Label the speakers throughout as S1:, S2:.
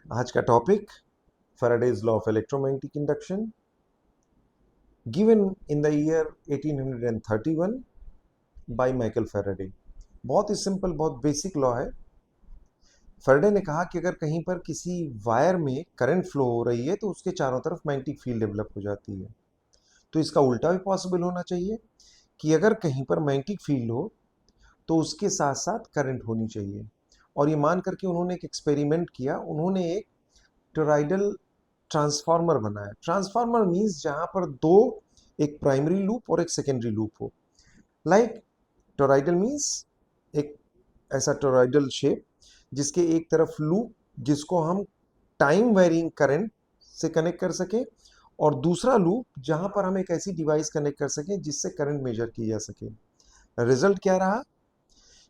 S1: आज का topic Faraday's law of electromagnetic induction given in the year 1831 by Michael Faraday। बहुत ही simple, बहुत basic law है। Faraday ने कहा कि अगर कहीं पर किसी वायर में करंट फ्लो हो रही है तो उसके चारों तरफ मैग्नेटिक फील्ड डेवलप हो जाती है। तो इसका उल्टा भी पॉसिबल होना चाहिए कि अगर कहीं पर मैग्नेटिक फील्ड हो तो उसके साथ साथ करंट होनी चाहिए। और ये मान करके उन्होंने एक एक्सपेरिमेंट किया। उन्होंने एक टोरॉइडल ट्रांसफार्मर बनाया। ट्रांसफार्मर मीन्स जहां पर दो, एक प्राइमरी लूप और एक सेकेंडरी लूप हो। लाइक टोरॉइडल मीन्स एक ऐसा टोरॉइडल शेप जिसके एक तरफ लूप जिसको हम टाइम वेरिंग करंट से कनेक्ट कर सके, और दूसरा लूप जहां पर हम एक ऐसी डिवाइस कनेक्ट कर सके जिससे करंट मेजर की जा सके। रिजल्ट क्या रहा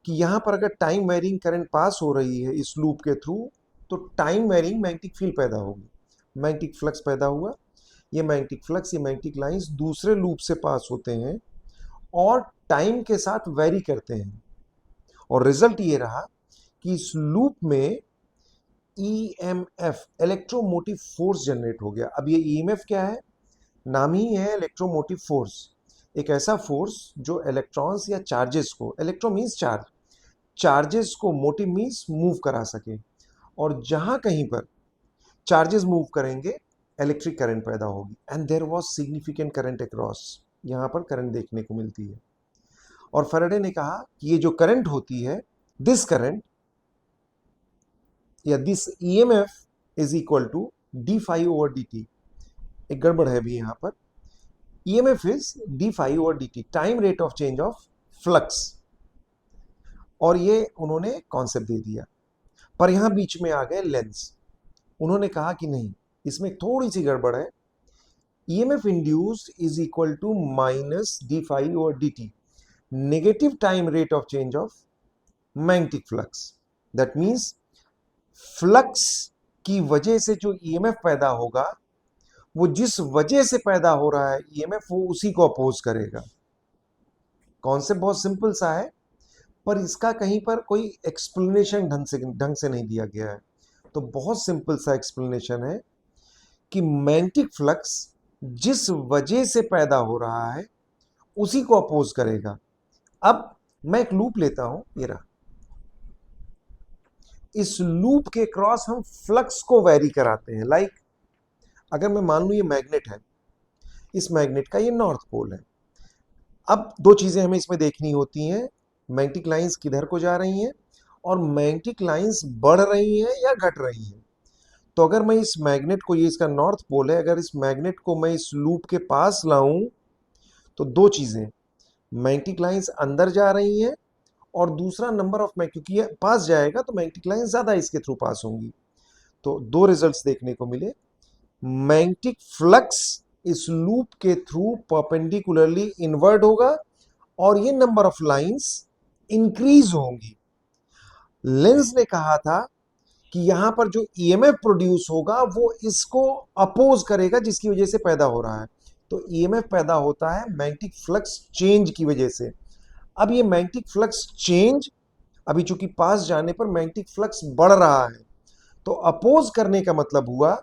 S1: कि यहां पर अगर टाइम वेरिंग करंट पास हो रही है इस लूप के थ्रू तो टाइम वेरिंग मैग्नेटिक फील्ड पैदा होगी, मैग्नेटिक फ्लक्स पैदा हुआ। ये मैग्नेटिक फ्लक्स, ये मैग्नेटिक लाइंस दूसरे लूप से पास होते हैं और टाइम के साथ वेरी करते हैं। और रिजल्ट ये रहा कि इस लूप में ईएमएफ, इलेक्ट्रोमोटिव फोर्स जनरेट हो गया। अब ये ईएमएफ क्या है? नाम ही है इलेक्ट्रोमोटिव फोर्स। एक ऐसा फोर्स जो इलेक्ट्रॉन्स या चार्जेस को, इलेक्ट्रो मीन्स चार्ज, चार्जेस को मोटिव मीन्स मूव करा सके। और जहां कहीं पर चार्जेस मूव करेंगे इलेक्ट्रिक करंट पैदा होगी। And there was significant current across, यहां पर करंट देखने को मिलती है। और फैराडे ने कहा कि ये जो करंट होती है, दिस करंट या this EMF is equal to d phi over d t. एक गड़बड़ है भी यहां पर। EMF is d phi over d t, time rate of change of flux. और ये उन्होंने कॉन्सेप्ट दे दिया। पर यहां बीच में आ गए लेंस। उन्होंने कहा कि नहीं, इसमें थोड़ी सी गड़बड़ है। EMF induced is equal to minus d phi over d t, negative time rate of change of magnetic flux. That means flux की वजह से जो ईएमएफ पैदा होगा वो जिस वजह से पैदा हो रहा है ईएमएफ, वो उसी को अपोज करेगा। कॉन्सेप्ट बहुत सिंपल सा है, पर इसका कहीं पर कोई एक्सप्लेनेशन ढंग से नहीं दिया गया है। तो बहुत सिंपल सा एक्सप्लेनेशन है कि मैग्नेटिक फ्लक्स जिस वजह से पैदा हो रहा है उसी को अपोज करेगा। अब मैं एक लूप लेता हूं, ये रहा। इस लूप के क्रॉस हम फ्लक्स को वेरी कराते हैं। लाइक अगर मैं मान लूं ये मैग्नेट है, इस मैग्नेट का ये नॉर्थ पोल है। अब दो चीजें हमें इसमें देखनी होती हैं, मैग्नेटिक लाइंस किधर को जा रही हैं और मैग्नेटिक लाइंस बढ़ रही हैं या घट रही हैं। तो अगर मैं इस मैग्नेट को, ये इसका नॉर्थ पोल है, अगर इस मैग्नेट को मैं इस लूप के पास लाऊं तो दो चीजें, मैग्नेटिक लाइंस अंदर जा रही हैं और दूसरा नंबर ऑफ क्योंकि ये पास जाएगा तो मैग्नेटिक लाइंस ज्यादा इसके थ्रू पास होंगी। तो दो रिजल्ट्स देखने को मिले। मैग्नेटिक फ्लक्स इस लूप के थ्रू परपेंडिकुलरली इनवर्ट होगा और ये नंबर ऑफ लाइंस इंक्रीज होंगी। लेंस ने कहा था कि यहां पर जो ईएमएफ प्रोड्यूस होगा वो इसको अपोज करेगा जिसकी वजह से पैदा हो रहा है। तो ईएमएफ पैदा होता है मैग्नेटिक फ्लक्स चेंज की वजह से। अब ये मैग्नेटिक फ्लक्स चेंज, अभी चूंकि पास जाने पर मैग्नेटिक फ्लक्स बढ़ रहा है, तो अपोज करने का मतलब हुआ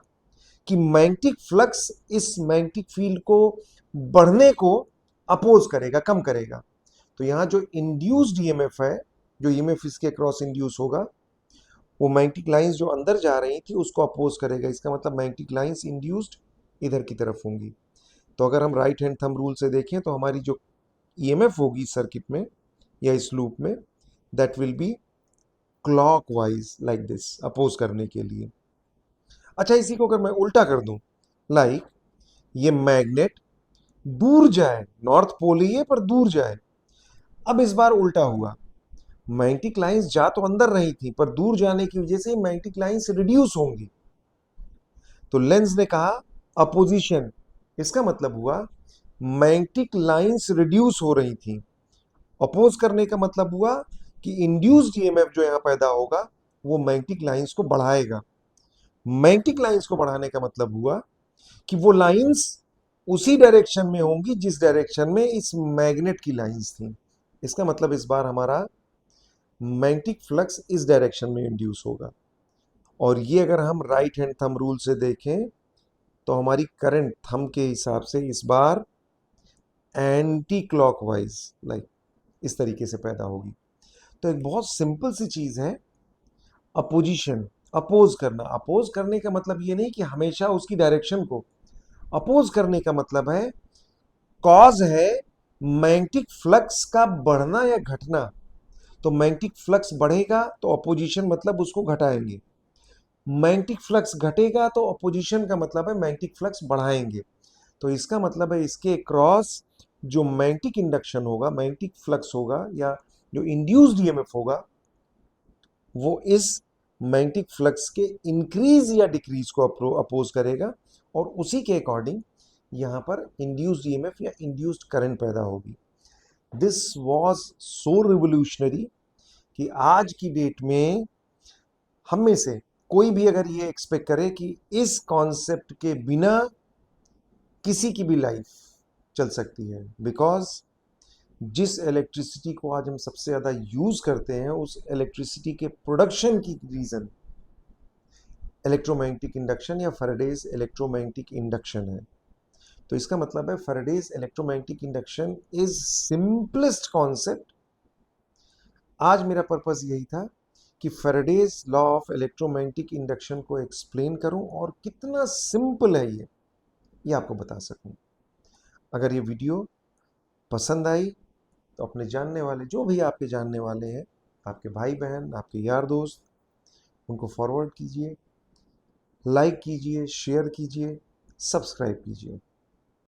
S1: कि मैग्नेटिक फ्लक्स इस मैग्नेटिक फील्ड को बढ़ने को अपोज करेगा, कम करेगा। तो यहां जो इंड्यूस्ड ईएमएफ है, जो ईएमएफ इसके क्रॉस इंड्यूस होगा, वो मैग्नेटिक लाइंस जो अंदर जा रही थी उसको अपोज करेगा। इसका मतलब मैग्नेटिक लाइंस इंड्यूस्ड इधर की तरफ होंगी। तो अगर हम राइट हैंड थंब रूल से देखें तो हमारी जो ईएमएफ होगी सर्किट में या इस लूप में, that will be clockwise, like this, oppose करने के लिए। अच्छा, इसी को अगर मैं उल्टा कर दूं, लाइक ये मैग्नेट दूर जाए, नॉर्थ पोल ही है पर दूर जाए। अब इस बार उल्टा हुआ, मैग्नेटिक लाइंस जा तो अंदर रही थी पर दूर जाने की वजह से मैग्नेटिक लाइंस रिड्यूस होंगी। तो लेंस ने कहा अपोजिशन, इसका मतलब हुआ मैग्नेटिक लाइंस रिड्यूस हो रही थी। अपोज करने का मतलब हुआ कि इंड्यूस्ड ईएमएफ जो यहां पैदा होगा वो मैग्नेटिक लाइंस को बढ़ाएगा। मैग्नेटिक लाइंस को बढ़ाने का मतलब हुआ कि वो लाइंस उसी डायरेक्शन में होंगी जिस डायरेक्शन में इस मैग्नेट की लाइंस थी। इसका मतलब इस बार हमारा मैग्नेटिक फ्लक्स इस डायरेक्शन में इंड्यूस होगा। और ये अगर हम राइट हैंड थंब रूल से देखें तो हमारी करंट थंब के हिसाब से इस बार एंटी क्लॉकवाइज लाइक इस तरीके से पैदा होगी। तो एक बहुत सिंपल सी चीज है अपोजिशन, अपोज करना। अपोज करने का मतलब ये नहीं कि हमेशा उसकी डायरेक्शन को, अपोज करने का मतलब है कॉज है मैग्नेटिक फ्लक्स का बढ़ना या घटना। तो मैग्नेटिक फ्लक्स बढ़ेगा तो अपोजिशन मतलब उसको घटाएंगे, मैग्नेटिक फ्लक्स घटेगा तो अपोजिशन का मतलब है मैग्नेटिक फ्लक्स बढ़ाएंगे। तो इसका मतलब है इसके क्रॉस जो मैग्नेटिक इंडक्शन होगा, मैग्नेटिक फ्लक्स होगा या जो इंड्यूस्ड ईएमएफ होगा वो इस मैग्नेटिक फ्लक्स के इंक्रीज या डिक्रीज को अपोज करेगा और उसी के अकॉर्डिंग यहां पर इंड्यूस्ड ईएमएफ या इंड्यूस्ड करंट पैदा होगी। दिस वाज सो रिवोल्यूशनरी कि आज की डेट में हम में से कोई भी अगर ये एक्सपेक्ट करे कि इस कॉन्सेप्ट के बिना किसी की भी लाइफ चल सकती है, बिकॉज जिस इलेक्ट्रिसिटी को आज हम सबसे ज़्यादा यूज करते हैं उस इलेक्ट्रिसिटी के प्रोडक्शन की रीजन इलेक्ट्रोमैग्नेटिक इंडक्शन या फैराडेज इलेक्ट्रोमैग्नेटिक इंडक्शन है। तो इसका मतलब है Faraday's electromagnetic induction is simplest concept. आज मेरा पर्पस यही था कि Faraday's law of electromagnetic induction को एक्सप्लेन करूं और कितना सिंपल है ये आपको बता सकूं। अगर ये वीडियो पसंद आई तो अपने जानने वाले, जो भी आपके जानने वाले हैं, आपके भाई बहन, आपके यार दोस्त, उनको फॉरवर्ड कीजिए, लाइक कीजिए, शेयर कीजिए, सब्सक्राइब कीजिए।